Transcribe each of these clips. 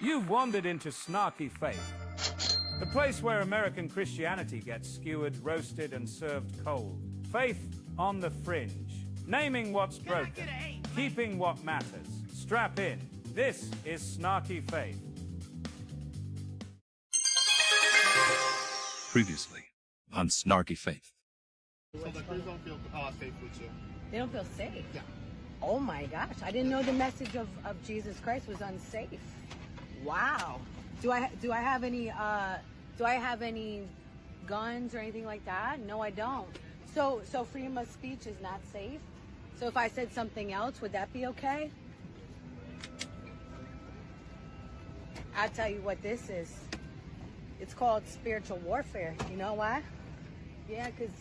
You've wandered into snarky faith, the place where American Christianity gets skewered, roasted, and served cold. Faith on the fringe, naming what's broken, keeping what matters. Strap in. This is Snarky Faith. Previously on Snarky Faith. So the crews don't feel safe with you. They don't feel safe? Yeah. Oh my gosh, I didn't know the message of Jesus Christ was unsafe. Wow. Do I have any guns or anything like that? No, I don't. So freedom of speech is not safe? So if I said something else, would that be okay? I'll tell you what this is. It's called spiritual warfare. You know why? Yeah, because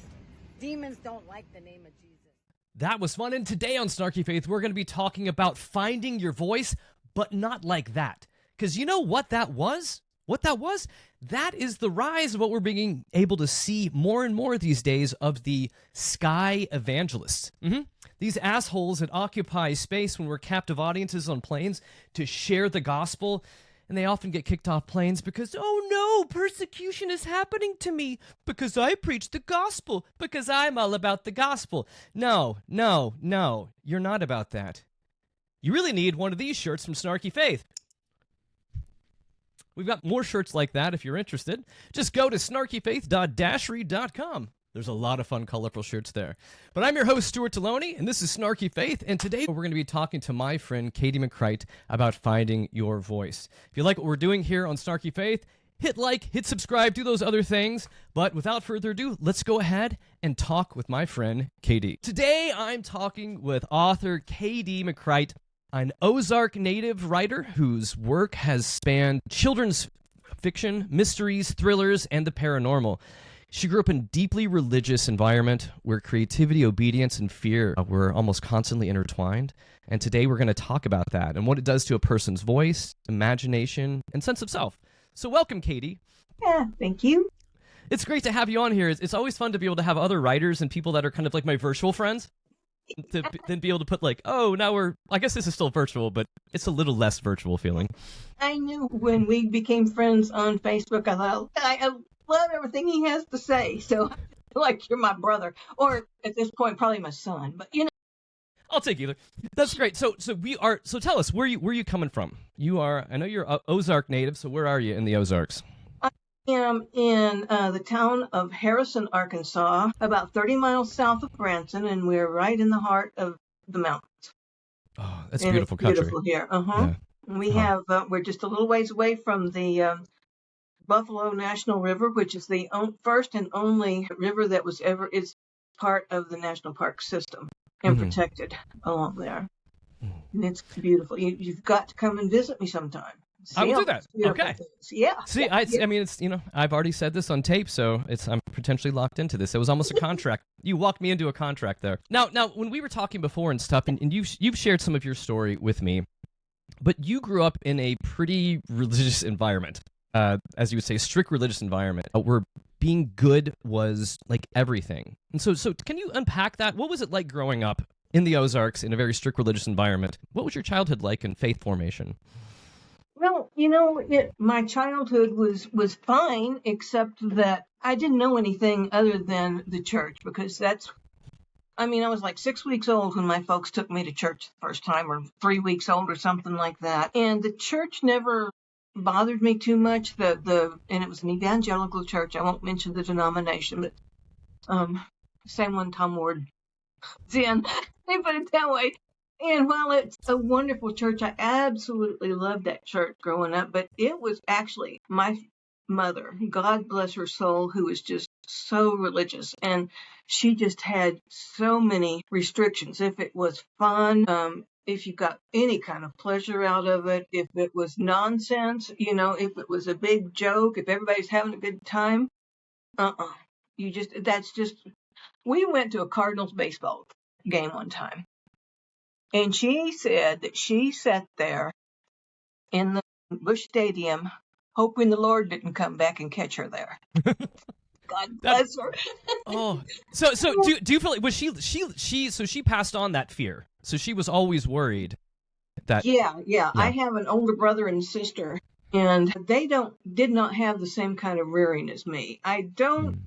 demons don't like the name of Jesus. That was fun, and today on Snarky Faith, we're going to be talking about finding your voice, but not like that. Because you know what that was? That is the rise of what we're being able to see more and more these days of the sky evangelists. These assholes that occupy space when we're captive audiences on planes to share the gospel, and they often get kicked off planes because, oh no, persecution is happening to me because I preach the gospel, because I'm all about the gospel. No, you're not about that. You really need one of these shirts from Snarky Faith. We've got more shirts like that if you're interested. Just go to snarkyfaith.dashery.com. There's a lot of fun, colorful shirts there. But I'm your host, Stuart Deloney, and this is Snarky Faith, and today we're going to be talking to my friend K.D. McCrite about finding your voice. If you like what we're doing here on Snarky Faith, hit like, hit subscribe, do those other things. But without further ado, let's go ahead and talk with my friend K.D. Today I'm talking with author K.D. McCrite, an Ozark native writer whose work has spanned children's fiction, mysteries, thrillers, and the paranormal. She grew up in a deeply religious environment where creativity, obedience, and fear were almost constantly intertwined. And today we're going to talk about that and what it does to a person's voice, imagination, and sense of self. So welcome, K.D. Yeah, thank you. It's great to have you on here. It's always fun to be able to have other writers and people that are kind of like my virtual friends. To then be able to put like, oh, now I guess this is still virtual, but it's a little less virtual feeling. I knew when we became friends on Facebook, I thought, I love everything he has to say. So I feel like you're my brother, or at this point, probably my son, but you know. I'll take either. That's great. So tell us, where you coming from? I know you're Ozark native, so where are you in the Ozarks? I am in the town of Harrison, Arkansas, about 30 miles south of Branson, and we're right in the heart of the mountains. Oh, that's and beautiful it's country. Beautiful here. Yeah. We're just a little ways away from the Buffalo National River, which is the first and only river that is part of the national park system and protected along there. And it's beautiful. You've got to come and visit me sometime. I will do that. Okay. Yeah. See, I mean, it's, I've already said this on tape, so I'm potentially locked into this. It was almost a contract. You walked me into a contract there. Now, when we were talking before and stuff, and you've shared some of your story with me, but you grew up in a pretty religious environment, as you would say, strict religious environment, where being good was like everything. And so can you unpack that? What was it like growing up in the Ozarks in a very strict religious environment? What was your childhood like in faith formation? Well, my childhood was fine, except that I didn't know anything other than the church, because I was like 6 weeks old when my folks took me to church the first time, or 3 weeks old or something like that. And the church never bothered me too much. And it was an evangelical church. I won't mention the denomination, but same one Tom Ward was in. They put it that way. And while it's a wonderful church, I absolutely loved that church growing up. But it was actually my mother, God bless her soul, who was just so religious. And she just had so many restrictions. If it was fun, if you got any kind of pleasure out of it, if it was nonsense, if it was a big joke, if everybody's having a good time, we went to a Cardinals baseball game one time. And she said that she sat there in the Busch Stadium hoping the Lord didn't come back and catch her there. God bless her. So do you feel like, was she passed on that fear? So she was always worried that. Yeah. I have an older brother and sister and they did not have the same kind of rearing as me. I don't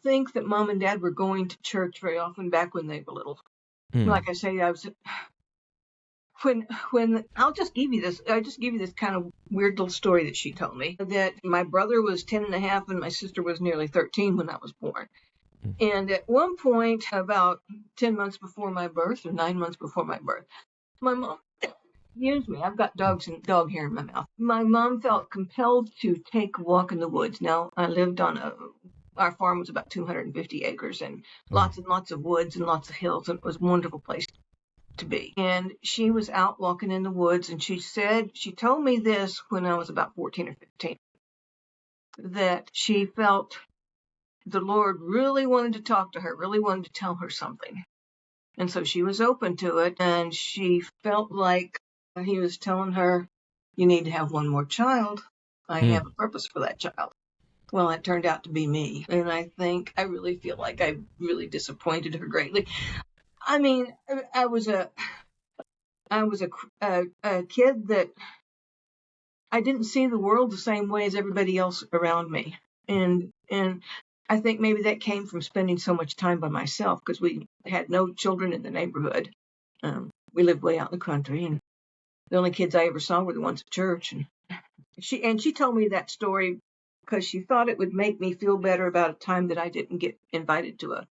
think that mom and dad were going to church very often back when they were little. Like I say, I was when I just give you this kind of weird little story that she told me, that my brother was 10 and a half and my sister was nearly 13 when I was born. And at one point, about 10 months before my birth, or 9 months before my birth, my mom, excuse me, I've got dog hair in my mouth. My mom felt compelled to take a walk in the woods. Now, I lived on our farm was about 250 acres and lots and lots of woods and lots of hills, and it was a wonderful place to be. And she was out walking in the woods, and she told me this when I was about 14 or 15, that she felt the Lord really wanted to talk to her, really wanted to tell her something. And so she was open to it, and she felt like he was telling her, you need to have one more child. I have a purpose for that child. Well, it turned out to be me. And I really feel like I really disappointed her greatly. I mean, I was a kid that I didn't see the world the same way as everybody else around me. And I think maybe that came from spending so much time by myself, because we had no children in the neighborhood. We lived way out in the country, and the only kids I ever saw were the ones at church. And she told me that story because she thought it would make me feel better about a time that I didn't get invited to a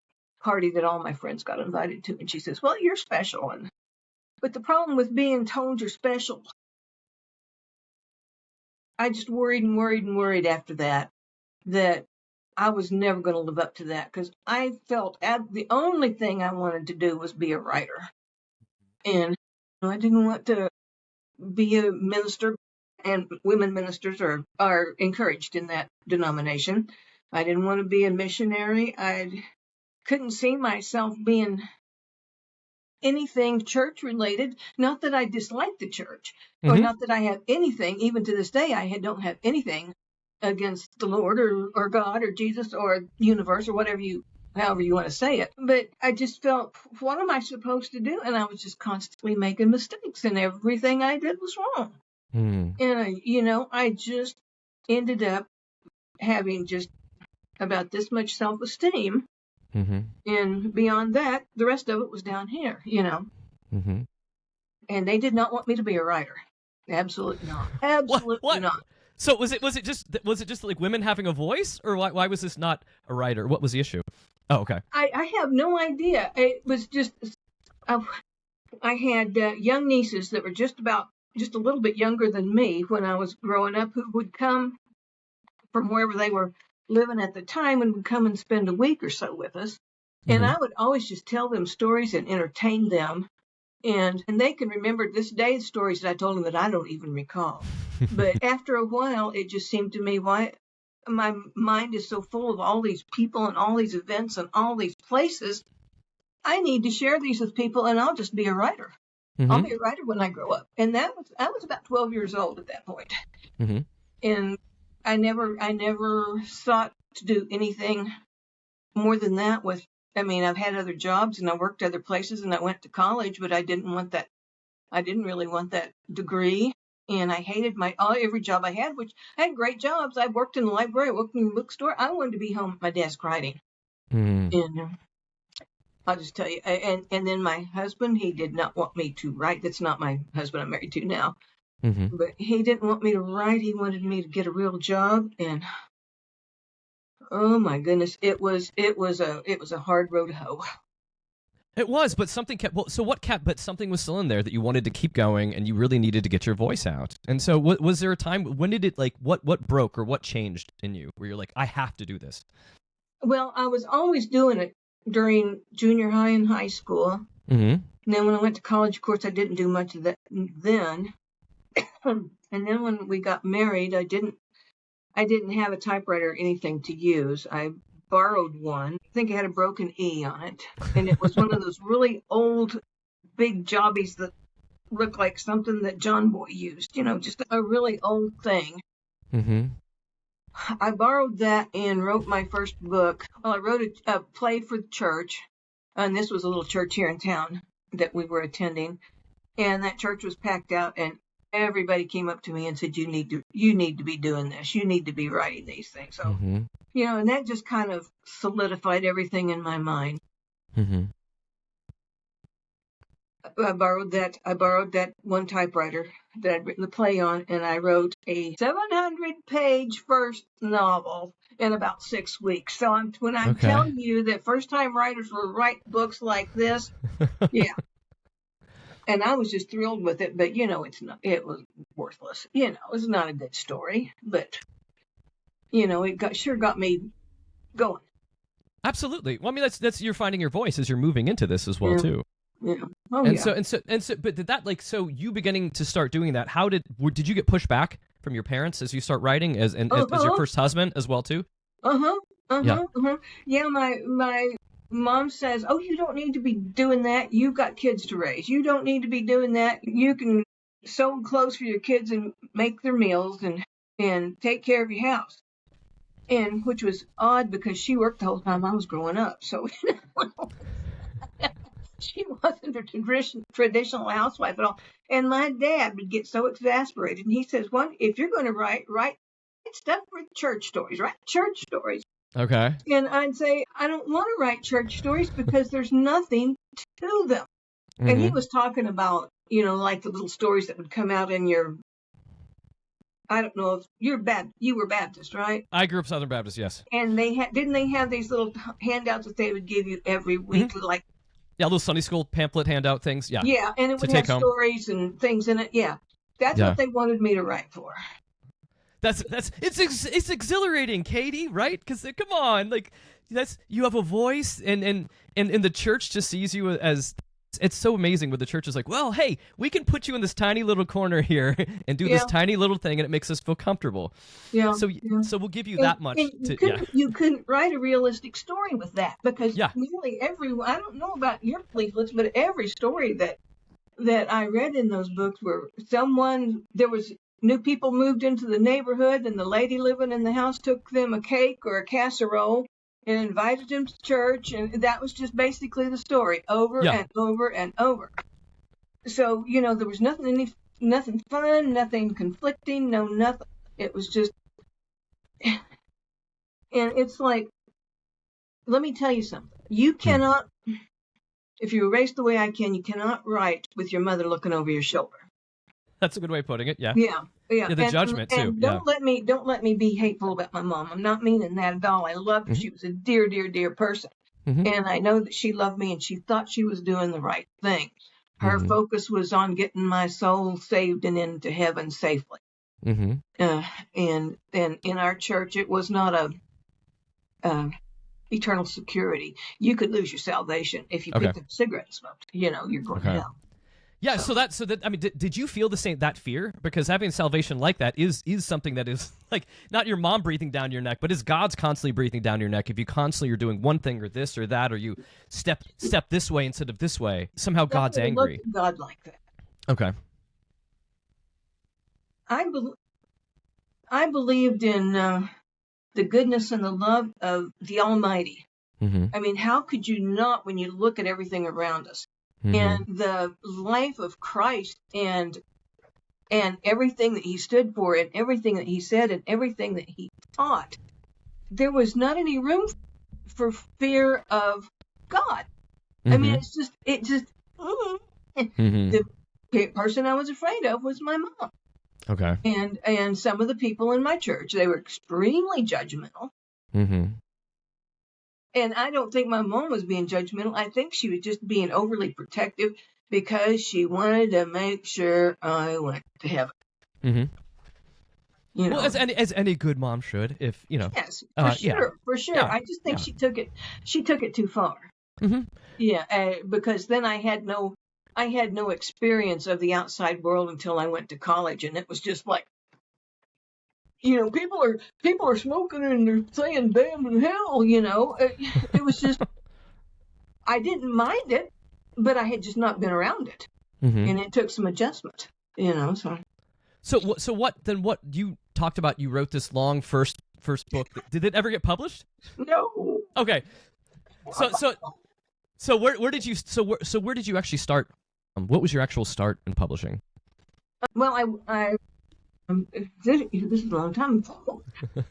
party that all my friends got invited to. And she says, well, you're special. But the problem with being told you're special, I just worried and worried and worried after that I was never going to live up to that, because I felt the only thing I wanted to do was be a writer. And I didn't want to be a minister, and women ministers are encouraged in that denomination. I didn't want to be a missionary. I couldn't see myself being anything church related. Not that I disliked the church, or not that I have anything, even to this day, I don't have anything against the Lord or God or Jesus or universe or however you want to say it. But I just felt, what am I supposed to do? And I was just constantly making mistakes, and everything I did was wrong. And I just ended up having just about this much self-esteem. And beyond that, the rest of it was down here, And they did not want me to be a writer. Absolutely not. Absolutely not. So was it just like women having a voice, or why was this not a writer? What was the issue? Oh, okay. I have no idea. It was just, I had young nieces that were just a little bit younger than me when I was growing up, who would come from wherever they were living at the time and would come and spend a week or so with us. And I would always just tell them stories and entertain them. And they can remember this day stories that I told them that I don't even recall. But after a while, it just seemed to me, why my mind is so full of all these people and all these events and all these places. I need to share these with people, and I'll just be a writer. I'll be a writer when I grow up. And I was about 12 years old at that point. And I never sought to do anything more than that I've had other jobs and I worked other places and I went to college, but I didn't really want that degree. And I hated every job I had, which I had great jobs. I worked in the library, I worked in the bookstore. I wanted to be home at my desk writing. And I'll just tell you, and then my husband, he did not want me to write. That's not my husband I'm married to now. But he didn't want me to write. He wanted me to get a real job. And oh my goodness, it was a hard road to hoe. It was, but something kept. Well, so what kept? But something was still in there that you wanted to keep going, and you really needed to get your voice out. And so, was there a time when did it what broke or what changed in you where you're like, I have to do this? Well, I was always doing it during junior high and high school. And then when I went to college, of course, I didn't do much of that then. And then when we got married, I didn't have a typewriter or anything to use. I borrowed one. I think it had a broken E on it. And it was one of those really old, big jobbies that looked like something that John Boy used, just a really old thing. I borrowed that and wrote my first book. Well, I wrote a play for the church. And this was a little church here in town that we were attending. And that church was packed out, and everybody came up to me and said, you need to be doing this. You need to be writing these things. So, and that just kind of solidified everything in my mind. I borrowed that one typewriter that I'd written the play on, and I wrote a 700-page first novel in about 6 weeks. So when I'm telling you that first-time writers will write books like this, yeah. And I was just thrilled with it, but it was worthless. It's not a good story, but it sure got me going. Absolutely. Well, I mean, that's you're finding your voice as you're moving into this as well too. Yeah. Oh, and yeah. so, but did that so you beginning to start doing that? How did you get pushback from your parents as you start writing as your first husband as well too? Yeah, my mom says, "Oh, you don't need to be doing that. You've got kids to raise. You don't need to be doing that. You can sew clothes for your kids and make their meals and take care of your house." And which was odd because she worked the whole time I was growing up, so she wasn't a traditional housewife at all. And my dad would get so exasperated, and he says, if you're going to write stuff for church stories, write church stories." Okay. And I'd say, I don't want to write church stories because there's nothing to them. And he was talking about, like the little stories that would come out in your, I don't know if you were Baptist, right? I grew up Southern Baptist, yes. And didn't they have these little handouts that they would give you every week, like, yeah, little Sunday school pamphlet handout things, yeah. Yeah, and it would have stories and things in it, yeah. That's what they wanted me to write for. It's exhilarating, K.D., right? Because come on, like you have a voice, and the church just sees you as. It's so amazing when the church is like, well, hey, we can put you in this tiny little corner here and do this tiny little thing, and it makes us feel comfortable. Yeah. So we'll give you that much. You couldn't write a realistic story with that because nearly I don't know about your leaflets, but every story that I read in those books were there was new people moved into the neighborhood, and the lady living in the house took them a cake or a casserole and invited them to church, and that was just basically the story over and over and over. So, there was nothing fun, nothing conflicting, nothing. It was just, and it's like, let me tell you something. You cannot, if you were raised the way I can, you cannot write with your mother looking over your shoulder. That's a good way of putting it. Yeah. Yeah. The judgment too. And don't let me be hateful about my mom. I'm not meaning that at all. I loved her. She was a dear, dear, dear person. And I know that she loved me and she thought she was doing the right thing. Her focus was on getting my soul saved and into heaven safely. And in our church, it was not a eternal security. You could lose your salvation if you picked up a cigarette and smoked. You're going to hell. Yeah, so that I mean, did you feel that fear? Because having salvation like that is something that is like not your mom breathing down your neck, but is God's constantly breathing down your neck. If you constantly are doing one thing or this or that, or you step this way instead of this way, somehow God's angry. Look at God like that. Okay. I believed in the goodness and the love of the Almighty. I mean, how could you not when you look at everything around us? And the life of Christ and everything that he stood for and everything that he said and everything that he taught, there was not any room for fear of God. I mean, the person I was afraid of was my mom. Okay. And some of the people in my church, they were extremely judgmental. And I don't think my mom was being judgmental. I think she was just being overly protective because she wanted to make sure I went to heaven. Well, as any good mom should, if Yes, for sure. Yeah. I just think she took it too far. Because then I had no experience of the outside world until I went to college, and it was just like, people are smoking and they're saying damn in hell, It was just, I didn't mind it, but I had just not been around it. And it took some adjustment, So what you talked about, you wrote this long first book. Did it ever get published? No. Okay. So where did you actually start? What was your actual start in publishing? Well, this is a long time ago.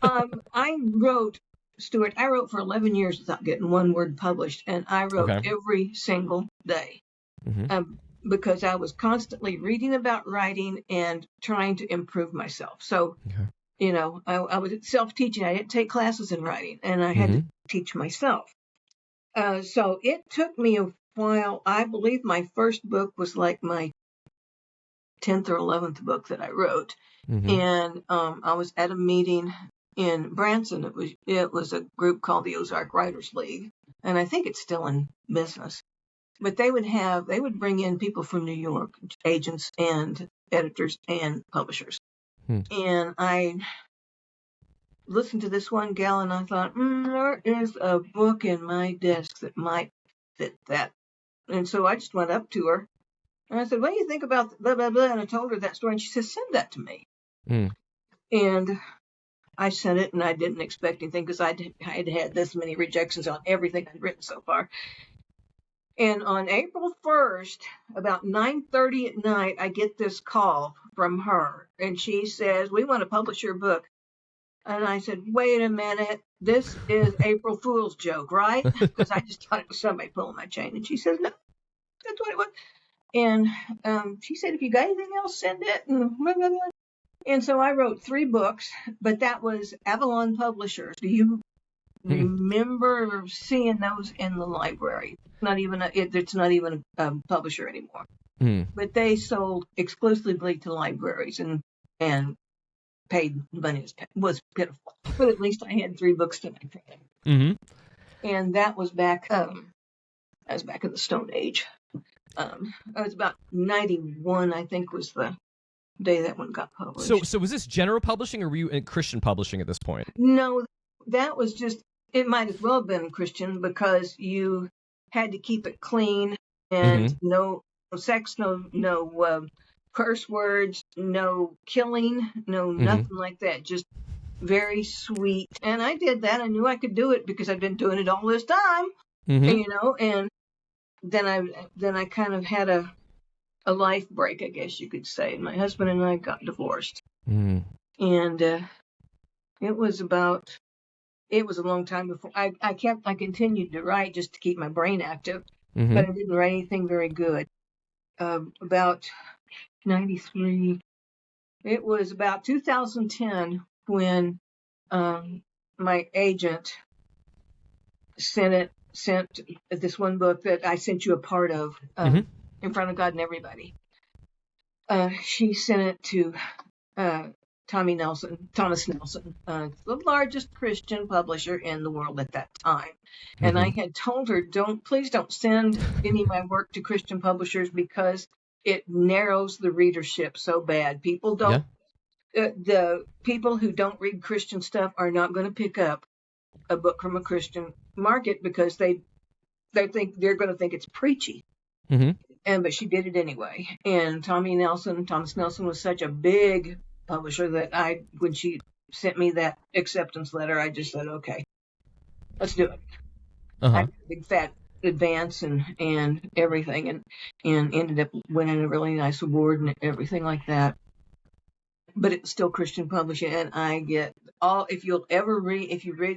I wrote, Stuart, I wrote for 11 years without getting one word published, and I wrote Okay. every single day. Mm-hmm. Because I was constantly reading about writing and trying to improve myself. So, Okay. I was self-teaching. I didn't take classes in writing, and I had to teach myself. So it took me a while. I believe my first book was like my 10th or 11th book that I wrote. Mm-hmm. And I was at a meeting in Branson. It was a group called the Ozarks Writers League, and I think it's still in business. But they would bring in people from New York, agents and editors and publishers. And I listened to this one gal, and I thought, there is a book in my desk that might fit that. And so I just went up to her, and I said, what do you think about blah, blah, blah? And I told her that story, and she said, send that to me. And I sent it, and I didn't expect anything because I had this many rejections on everything I'd written so far. And on April 1st, about 9:30 at night, I get this call from her, and she says, we want to publish your book. And I said, wait a minute, this is April Fool's joke, right? Because I just thought it was somebody pulling my chain. And she says, no, that's what it was. And she said, if you got anything else, send it. And blah, blah, blah. And so I wrote 3 books, but that was Avalon Publishers. Do you remember seeing those in the library? It's not even a publisher anymore. But they sold exclusively to libraries and paid money was pitiful. But at least I had 3 books to make for them. And that was back. I was back in the Stone Age. I was about 91, I think, was the day that one got published. So was this general publishing, or were you in Christian publishing at this point? No, that was just. It might as well have been Christian because you had to keep it clean and no sex, no curse words, no killing, no nothing like that. Just very sweet. And I did that. I knew I could do it because I'd been doing it all this time, and then I kind of had a life break, I guess you could say. My husband and I got divorced. And it was a long time before I continued to write just to keep my brain active, but I didn't write anything very good. About 93, it was about 2010 when my agent sent this one book that I sent you a part of, In Front of God and Everybody. She sent it to Thomas Nelson, the largest Christian publisher in the world at that time. And I had told her, please don't send any of my work to Christian publishers because it narrows the readership so bad. People don't, the people who don't read Christian stuff are not going to pick up a book from a Christian market because they think they're going to think it's preachy. But she did it anyway. And Thomas Nelson was such a big publisher that when she sent me that acceptance letter, I just said, okay, let's do it. I had a big fat advance and everything, and ended up winning a really nice award and everything like that. But it was still Christian publishing, and I get if you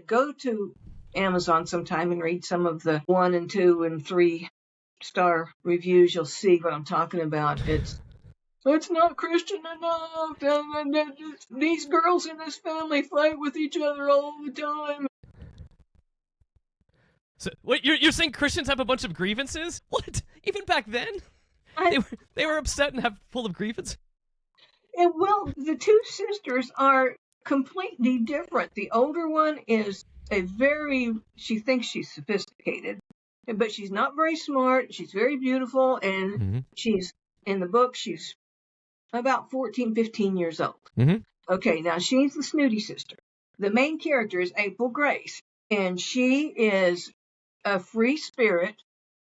go to Amazon sometime and read some of the 1 and 2 and 3 star reviews, you'll see what I'm talking about. It's not Christian enough. These girls in this family fight with each other all the time. So, wait, you're saying Christians have a bunch of grievances? What? Even back then? They were upset and full of grievances? And well, the 2 sisters are completely different. The older one is she thinks she's sophisticated, but she's not very smart. She's very beautiful, and she's, in the book, she's about 14, 15 years old. Okay, now she's the snooty sister. The main character is April Grace, and she is a free spirit.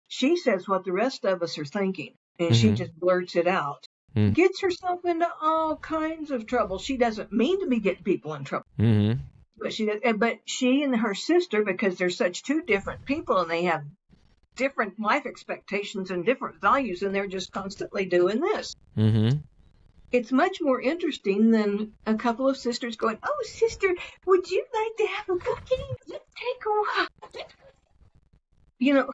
She says what the rest of us are thinking, and she just blurts it out. Gets herself into all kinds of trouble. She doesn't mean to be getting people in trouble. But she and her sister, because they're such 2 different people and they have different life expectations and different values, and they're just constantly doing this. it's much more interesting than a couple of sisters going, "Oh, sister, would you like to have a cookie? Let's take a walk." You know,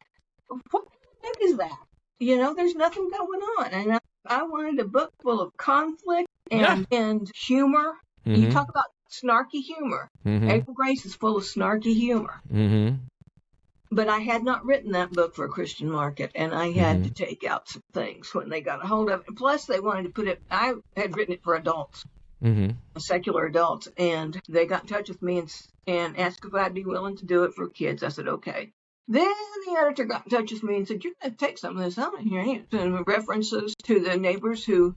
what the heck is that? There's nothing going on. And I wanted a book full of conflict and humor. Mm-hmm. You talk about snarky humor. Mm-hmm. April Grace is full of snarky humor. Mm-hmm. But I had not written that book for a Christian market, and I had to take out some things when they got a hold of it. And plus, they wanted to put it, I had written it for adults, secular adults, and they got in touch with me and asked if I'd be willing to do it for kids. I said, okay. Then the editor got in touch with me and said, you're going to take some of this out of here. And references to the neighbors who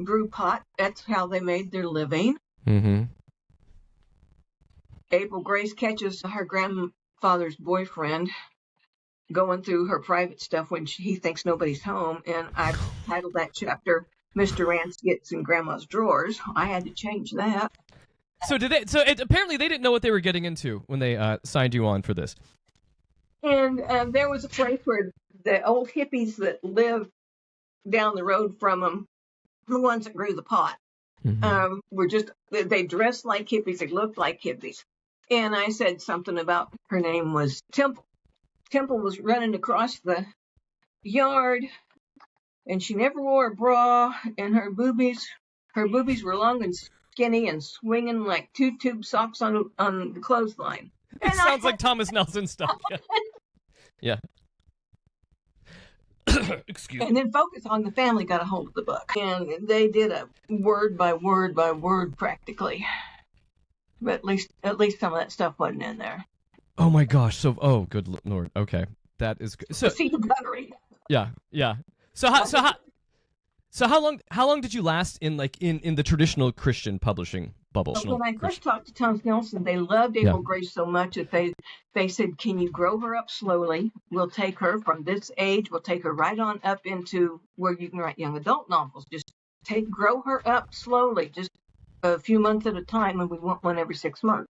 grew pot. That's how they made their living. Mm-hmm. April Grace catches her grandfather's boyfriend going through her private stuff when he thinks nobody's home. And I titled that chapter, Mr. Rance Gets in Grandma's Drawers. I had to change that. So apparently they didn't know what they were getting into when they signed you on for this. And there was a place where the old hippies that lived down the road from them, the ones that grew the pot, were just, they dressed like hippies, they looked like hippies. And I said something about her name was Temple. Temple was running across the yard, and she never wore a bra, and her boobies were long and skinny and swinging like two tube socks on the clothesline. It sounds like Thomas Nelson stuff. Yeah. Excuse me. And then Focus on the Family got a hold of the book, and they did a word by word by word practically. But at least some of that stuff wasn't in there. Oh my gosh! So, good Lord. Okay, that is good. So, see, you gotta read. Yeah. So how long did you last in the traditional Christian publishing bubble? When I first talked to Thomas Nelson, they loved April Grace so much that they said, "Can you grow her up slowly? We'll take her from this age. We'll take her right on up into where you can write young adult novels. Just grow her up slowly, just a few months at a time, and we want one every 6 months."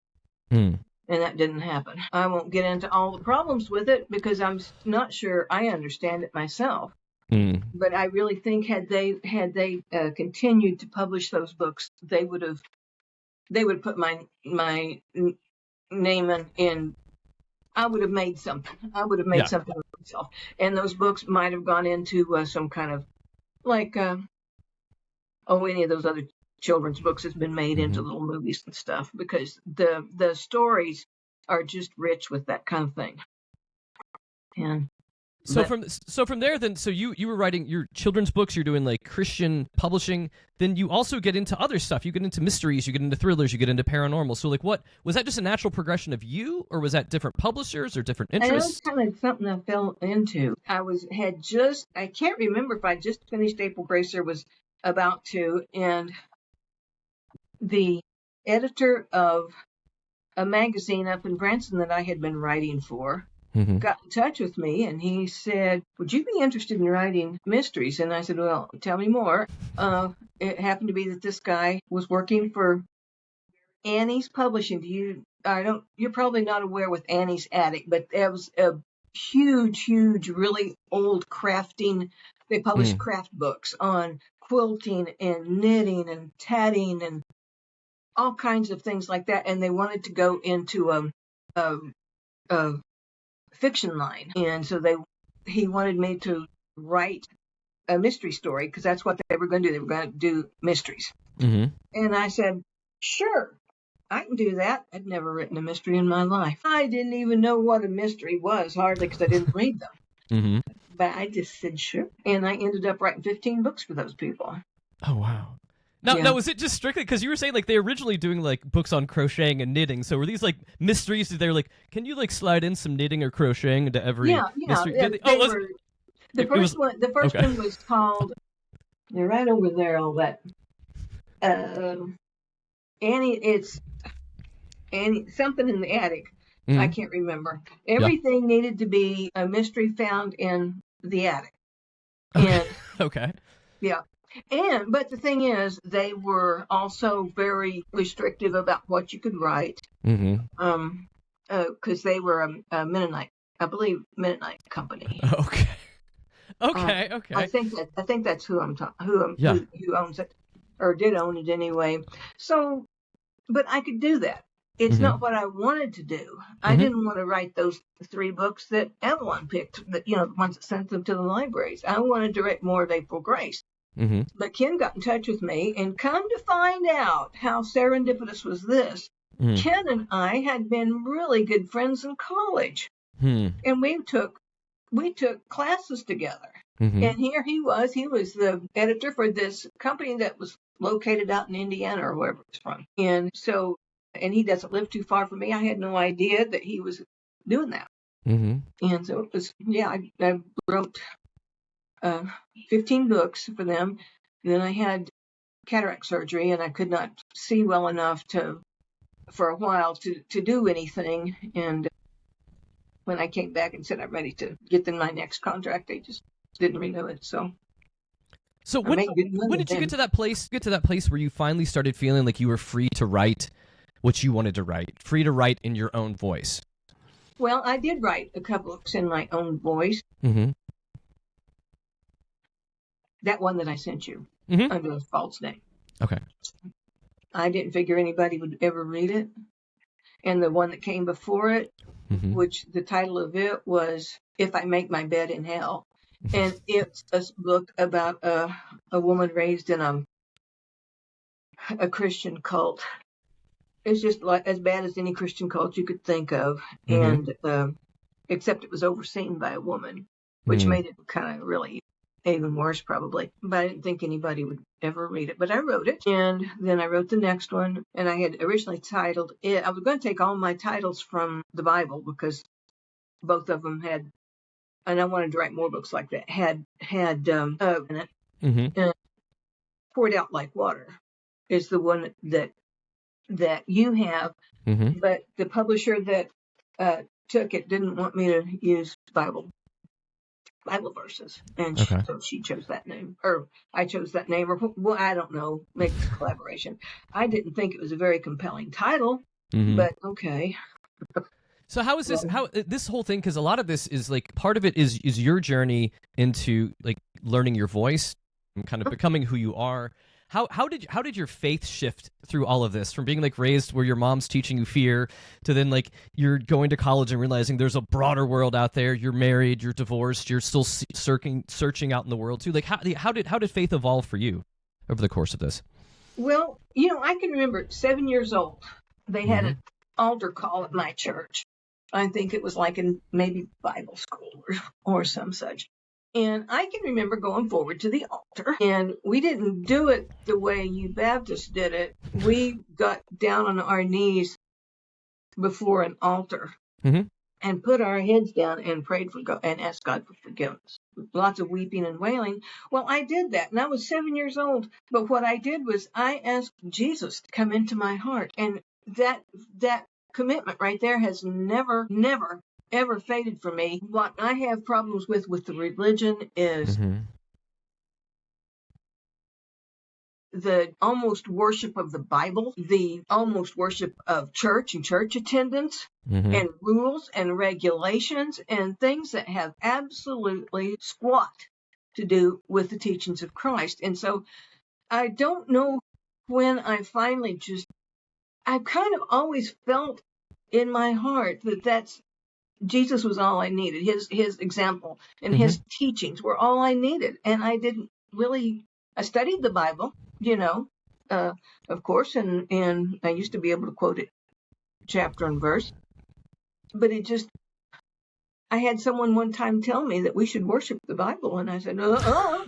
And that didn't happen. I won't get into all the problems with it because I'm not sure I understand it myself. But I really think had they continued to publish those books, they would put my name in. I would have made something. I would have made something of myself. And those books might have gone into some kind of any of those other children's books has been made into little movies and stuff, because the stories are just rich with that kind of thing. And from there, then, so you were writing your children's books, you're doing like Christian publishing, then you also get into other stuff. You get into mysteries, you get into thrillers, you get into paranormal. So what was that? Just a natural progression of you, or was that different publishers or different interests? And that was kind of something I fell into. I can't remember if I just finished April Grace or was about to, and the editor of a magazine up in Branson that I had been writing for got in touch with me, and he said, "Would you be interested in writing mysteries?" And I said, "Well, tell me more." It happened to be that this guy was working for Annie's Publishing. You're probably not aware with Annie's Attic, but there was a huge, really old crafting. They published craft books on quilting and knitting and tatting and all kinds of things like that, and they wanted to go into a fiction line, and so he wanted me to write a mystery story, because that's what they were going to do. They were going to do mysteries. And I said, sure, I can do that. I'd never written a mystery in my life. I didn't even know what a mystery was, hardly, because I didn't read them. But I just said sure, and I ended up writing 15 books for those people. Oh, wow. Now, was it just strictly because you were saying they originally doing books on crocheting and knitting? So were these mysteries? They're can you slide in some knitting or crocheting into every mystery? The first one was called. They're right over there. All that. Annie, it's Annie something in the attic. I can't remember. Everything needed to be a mystery found in the attic. And okay. Yeah. But the thing is, they were also very restrictive about what you could write. Because they were a Mennonite, I believe, Mennonite company. Okay. I think that's who who owns it. or did own it anyway. So, but I could do that. It's not what I wanted to do. I didn't want to write those 3 books that Avalon picked, the ones that sent them to the libraries. I wanted to write more of April Grace. But Ken got in touch with me, and come to find out how serendipitous was this, Ken and I had been really good friends in college. And we took classes together. And here he was the editor for this company that was located out in Indiana or wherever it's from. And he doesn't live too far from me. I had no idea that he was doing that. And so it was, I wrote 15 books for them. Then I had cataract surgery, and I could not see well enough for a while to do anything. And when I came back and said I'm ready to get them my next contract, they just didn't renew it. So when did you get to that place? Where you finally started feeling like you were free to write what you wanted to write, free to write in your own voice? Well, I did write a couple of books in my own voice. That one that I sent you under a false name. Okay. I didn't figure anybody would ever read it. And the one that came before it, which the title of it was If I Make My Bed in Hell. And it's a book about a woman raised in a Christian cult. It's just like as bad as any Christian cult you could think of. And except it was overseen by a woman, which made it kind of really even worse probably. But I didn't think anybody would ever read it. But I wrote it, and then I wrote the next one, and I had originally titled it. I was going to take all my titles from the Bible because both of them had, and I wanted to write more books like that, had in it. And Poured Out Like Water is the one that you have, but the publisher that took it didn't want me to use Bible verses, and so she chose that name, or I chose that name, or well, I don't know, make a collaboration. I didn't think it was a very compelling title, but okay. So how is this? How this whole thing? Because a lot of this is like part of it is your journey into like learning your voice and kind of becoming who you are. How did your faith shift through all of this, from being like raised where your mom's teaching you fear to then like you're going to college and realizing there's a broader world out there? You're married, you're divorced, you're still searching out in the world too. Like how did faith evolve for you over the course of this? Well, I can remember 7 years old. They had an altar call at my church. I think it was like in maybe Bible school or some such. And I can remember going forward to the altar, and we didn't do it the way you Baptists did it. We got down on our knees before an altar and put our heads down and prayed for God and asked God for forgiveness. Lots of weeping and wailing. Well, I did that, and I was 7 years old. But what I did was I asked Jesus to come into my heart, and that commitment right there has never ever faded for me. What I have problems with the religion is the almost worship of the Bible, the almost worship of church and church attendance, and rules and regulations and things that have absolutely squat to do with the teachings of Christ. And so I don't know when I finally I've kind of always felt in my heart that Jesus was all I needed. His example and his teachings were all I needed. And I didn't really, I studied the Bible, of course, and I used to be able to quote it chapter and verse. But I had someone one time tell me that we should worship the Bible. And I said, no.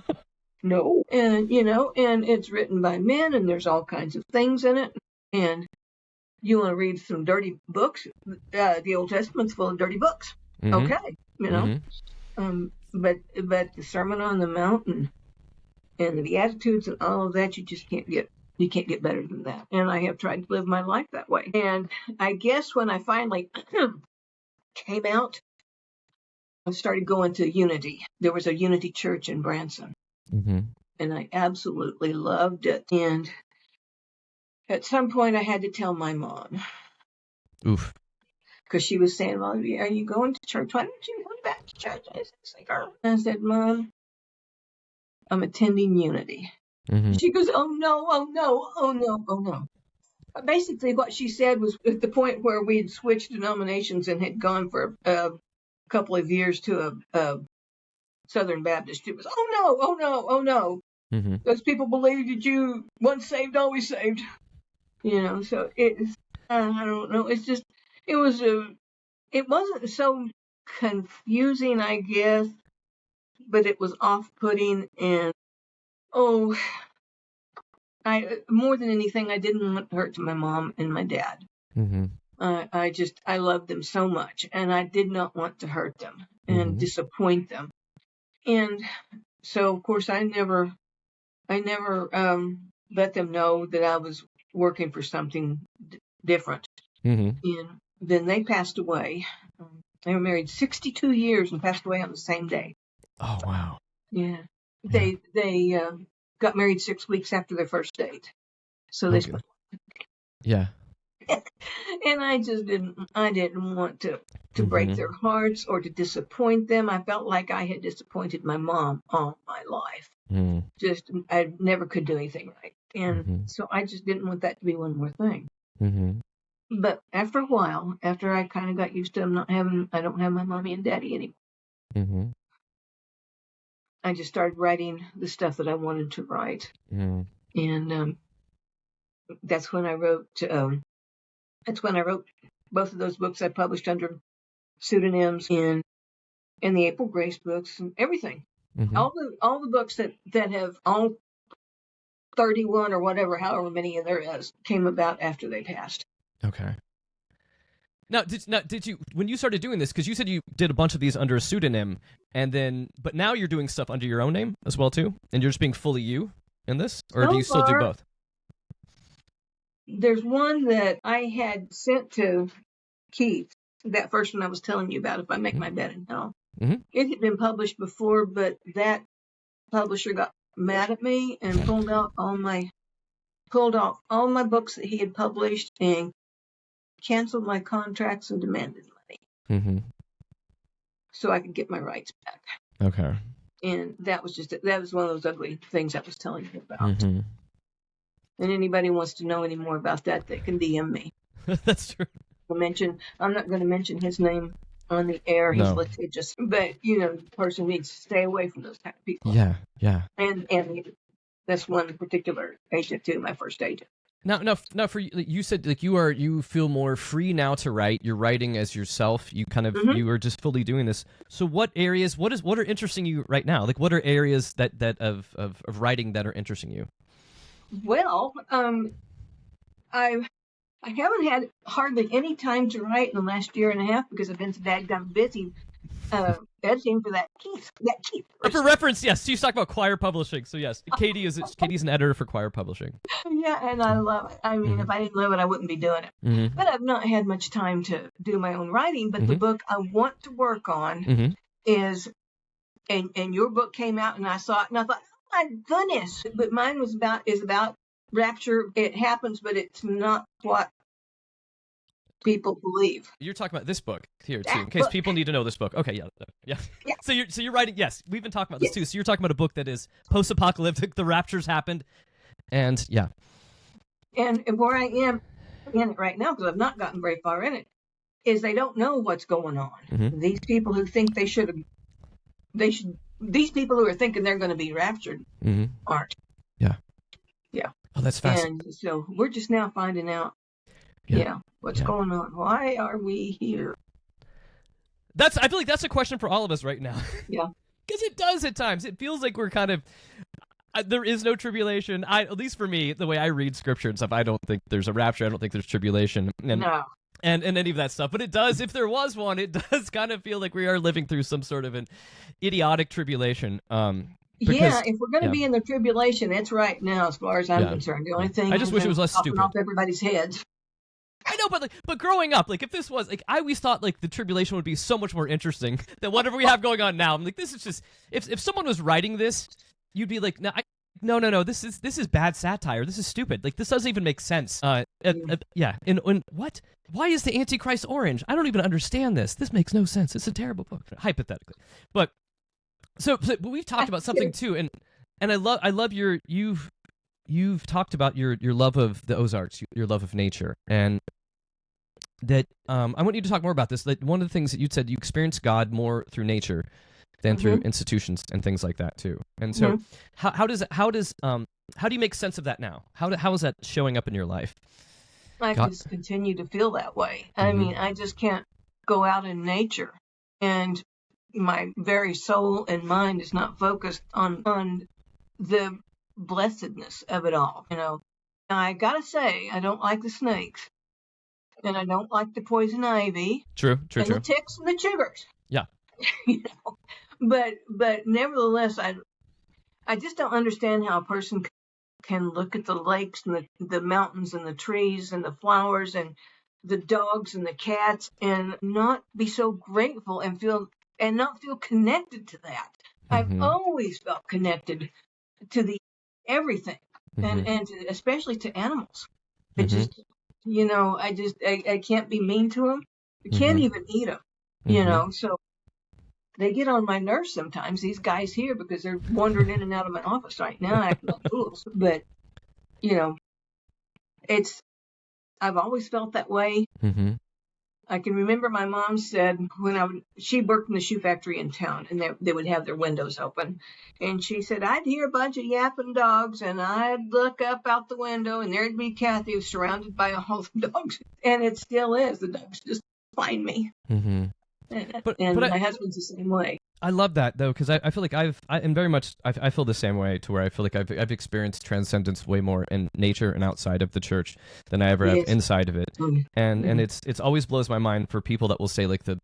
And, and it's written by men, and there's all kinds of things in it. And you want to read some dirty books? The Old Testament's full of dirty books. Okay, but the Sermon on the Mount and the Beatitudes and all of that, you just can't get better than that. And I have tried to live my life that way. And I guess when I finally came out, I started going to Unity. There was a Unity church in Branson, and I absolutely loved it. And at some point, I had to tell my mom. Oof. Because she was saying, well, are you going to church? Why don't you go back to church? I said, Mom, I'm attending Unity. She goes, "Oh no, oh no, oh no, oh no." Basically, what she said was at the point where we had switched denominations and had gone for a couple of years to a Southern Baptist. It was, "Oh no, oh no, oh no." Those people believe that you once saved, always saved. So it's, I don't know. It's just, it wasn't so confusing, I guess, but it was off-putting. And more than anything, I didn't want to hurt to my mom and my dad. I loved them so much, and I did not want to hurt them and disappoint them. And so, of course, I never let them know that I was working for something different. And then they passed away. They were married 62 years and passed away on the same day. Oh, wow. Yeah. They got married 6 weeks after their first date. So they spent. Yeah. And I just didn't want to break their hearts or to disappoint them. I felt like I had disappointed my mom all my life. Just, I never could do anything right. And so I just didn't want that to be one more thing. But after a while, after I kind of got used to I don't have my mommy and daddy anymore. I just started writing the stuff that I wanted to write. And that's when I wrote both of those books I published under pseudonyms in the April Grace books and everything. All the books that have all 31 or whatever, however many there is, came about after they passed. Okay. Now, did you, when you started doing this, because you said you did a bunch of these under a pseudonym, but now you're doing stuff under your own name as well too, and you're just being fully you in this, or do you still do both? There's one that I had sent to Keith, that first one I was telling you about, If I Make My Bed in Hell. It had been published before, but that publisher got mad at me and pulled off all my books that he had published and canceled my contracts and demanded money. So I could get my rights back. Okay. And that was one of those ugly things I was telling you about. And anybody wants to know any more about that, they can DM me. That's true. I'm not going to mention his name on the air. He's litigious, but the person needs to stay away from those type of people. Yeah. And that's one particular agent too, my first agent. Now, for you said like you feel more free now to write. You're writing as yourself. You kind of you are just fully doing this. So what are interesting you right now? Like what are areas that of writing that are interesting you? Well, I haven't had hardly any time to write in the last year and a half because I've been so dadgum busy editing for that Keith. For reference, yes, you talk about Choir Publishing. So yes, Katie's an editor for Choir Publishing. Yeah, and I love it. I mean, if I didn't love it, I wouldn't be doing it. But I've not had much time to do my own writing. But the book I want to work on is, and your book came out, and I saw it, and I thought, oh my goodness! But mine is about rapture. It happens, but it's not what people believe. You're talking about this book here too, in case people need to know this book. Okay, yeah. So you're writing. Yes, we've been talking about this too. So you're talking about a book that is post-apocalyptic. The rapture's happened, and yeah. And where I am in it right now, because I've not gotten very far in it, is they don't know what's going on. These people who think they should. These people who are thinking they're going to be raptured aren't. Yeah. Oh, that's fascinating. And so we're just now finding out. What's going on? Why are we here? I feel like that's a question for all of us right now. Yeah. Because it does at times. It feels like we're kind of there is no tribulation. At least for me, the way I read scripture and stuff, I don't think there's a rapture. I don't think there's tribulation. And any of that stuff. But it does, if there was one, it does kind of feel like we are living through some sort of an idiotic tribulation. If we're going to be in the tribulation, it's right now as far as I'm concerned. The only thing I just wish it was less stupid. Off everybody's heads. I know, but growing up, like if this was like I always thought like the tribulation would be so much more interesting than whatever we have going on now. I'm like, this is just if someone was writing this, you'd be like, no, this is bad satire. This is stupid. Like this doesn't even make sense. In what? Why is the Antichrist orange? I don't even understand this. This makes no sense. It's a terrible book, hypothetically. But so we've talked about something too, and I love you've talked about your love of the Ozarks, your love of nature, and that I want you to talk more about this. That one of the things that you said, you experience God more through nature than through institutions and things like that too. And so, how do you make sense of that now? How is that showing up in your life? I just continue to feel that way. I mean, I just can't go out in nature, and my very soul and mind is not focused on the blessedness of it all. You know, now, I gotta say, I don't like the snakes, and I don't like the poison ivy. True. The ticks and the chiggers. Yeah. You know, but nevertheless, I just don't understand how a person can look at the lakes and the mountains and the trees and the flowers and the dogs and the cats and not be so grateful and not feel connected to that. I've always felt connected to everything and especially to animals. It just, you know, I can't be mean to them. I can't even eat them, you know, so they get on my nerves sometimes, these guys here, because they're wandering in and out of my office right now acting like fools. But, you know, I've always felt that way. I can remember my mom said she worked in the shoe factory in town, and they would have their windows open. And she said, I'd hear a bunch of yapping dogs, and I'd look up out the window, and there'd be Kathy surrounded by all the dogs. And it still is. The dogs just find me. But my husband's the same way. I love that though, because I feel like I feel the same way, to where I feel like I've experienced transcendence way more in nature and outside of the church than I ever have inside of it. And it's always blows my mind for people that will say like the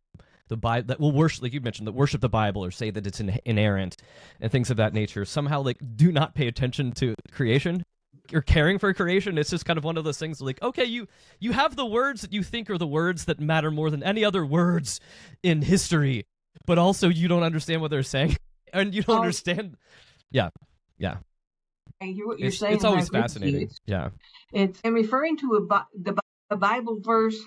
Bible, that will worship, like you mentioned, that worship the Bible or say that it's inerrant and things of that nature, somehow like do not pay attention to creation. You're caring for creation. It's just kind of one of those things like, okay, you have the words that you think are the words that matter more than any other words in history, but also you don't understand what they're saying, and you don't understand. Yeah. You're saying it's always fascinating. I'm referring to a Bible verse,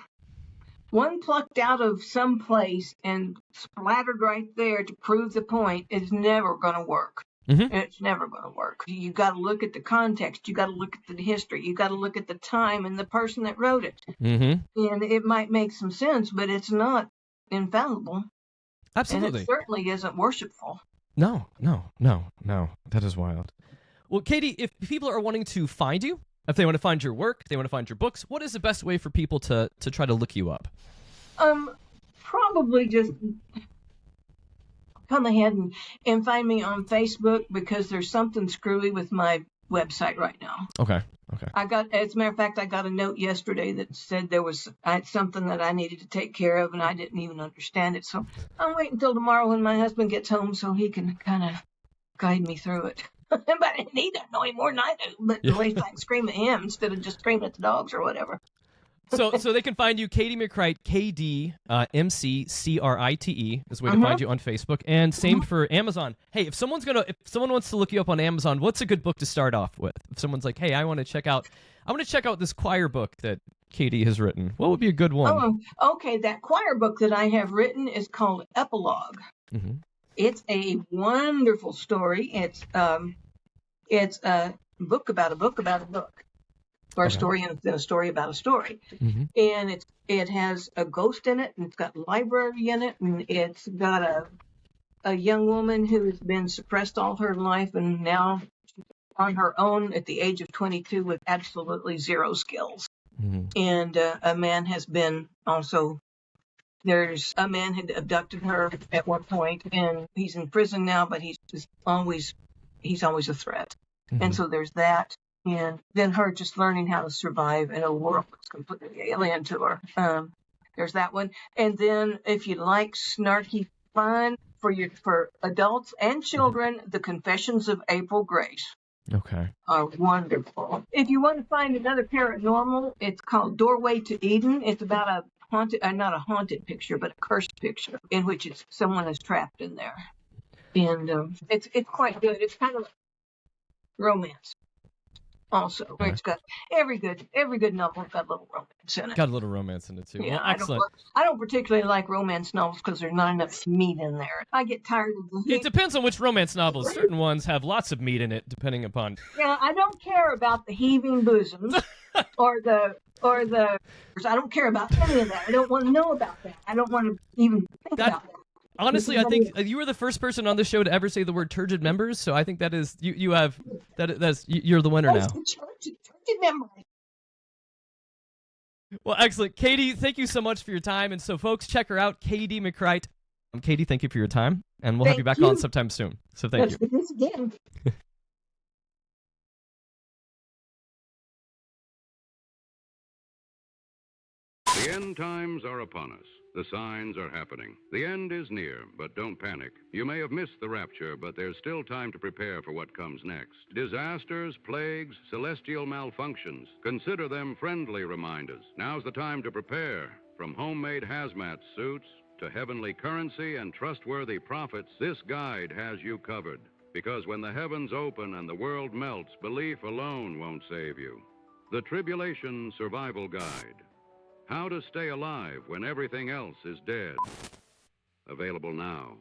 one plucked out of some place and splattered right there to prove the point is never going to work. It's never going to work. You got to look at the context. You got to look at the history. You got to look at the time and the person that wrote it. And it might make some sense, but it's not infallible. Absolutely. And it certainly isn't worshipful. No. That is wild. Well, K.D., if people are wanting to find you, if they want to find your work, if they want to find your books, what is the best way for people to try to look you up? Probably just come ahead and find me on Facebook, because there's something screwy with my website right now. Okay. As a matter of fact, I got a note yesterday that said there was something that I needed to take care of, and I didn't even understand it. So I'll wait until tomorrow when my husband gets home so he can kind of guide me through it. But he doesn't know any more than I do. But at least I can scream at him instead of just screaming at the dogs or whatever. So they can find you, K.D. McCrite, KD, McCrite is the way to find you on Facebook, and same for Amazon. Hey, if someone wants to look you up on Amazon, what's a good book to start off with? If someone's like, hey, I want to check out this choir book that K.D. has written, what would be a good one? Oh, okay, that choir book that I have written is called Epilogue. It's a wonderful story. It's a book about a book about a book. Or a story and then a story about a story. And it has a ghost in it, and it's got a library in it, and it's got a young woman who has been suppressed all her life, and now she's on her own at the age of 22 with absolutely zero skills. And a man has been also, there's a man had abducted her at one point, and he's in prison now, but he's always a threat. And so there's that. And then her just learning how to survive in a world that's completely alien to her. There's that one. And then if you like snarky fun for adults and children, The Confessions of April Grace are wonderful. If you want to find another paranormal, it's called Doorway to Eden. It's about a haunted, not a haunted picture, but a cursed picture in which someone is trapped in there. And it's quite good. It's kind of romance. also. It's got every good novel's got a little romance in it. Got a little romance in it too. Yeah, Well, excellent. I don't particularly like romance novels because there's not enough meat in there. I get tired of the It depends on which romance novels. Certain ones have lots of meat in it, depending upon. Yeah, I don't care about the heaving bosoms or the. I don't care about any of that. I don't want to know about that. I don't want to even think about that. Honestly, I think you were the first person on the show to ever say the word turgid members, so I think that is you have you're the winner now. Turgid members. Well, excellent, K.D. Thank you so much for your time, and so folks, check her out, K.D. McCrite. K.D., thank you for your time, and we'll have you back on sometime soon. So thank you. Let's do this again. The end times are upon us. The signs are happening. The end is near, but don't panic. You may have missed the rapture, but there's still time to prepare for what comes next. Disasters, plagues, celestial malfunctions. Consider them friendly reminders. Now's the time to prepare. From homemade hazmat suits to heavenly currency and trustworthy prophets, this guide has you covered. Because when the heavens open and the world melts, belief alone won't save you. The Tribulation Survival Guide. How to stay alive when everything else is dead. Available now.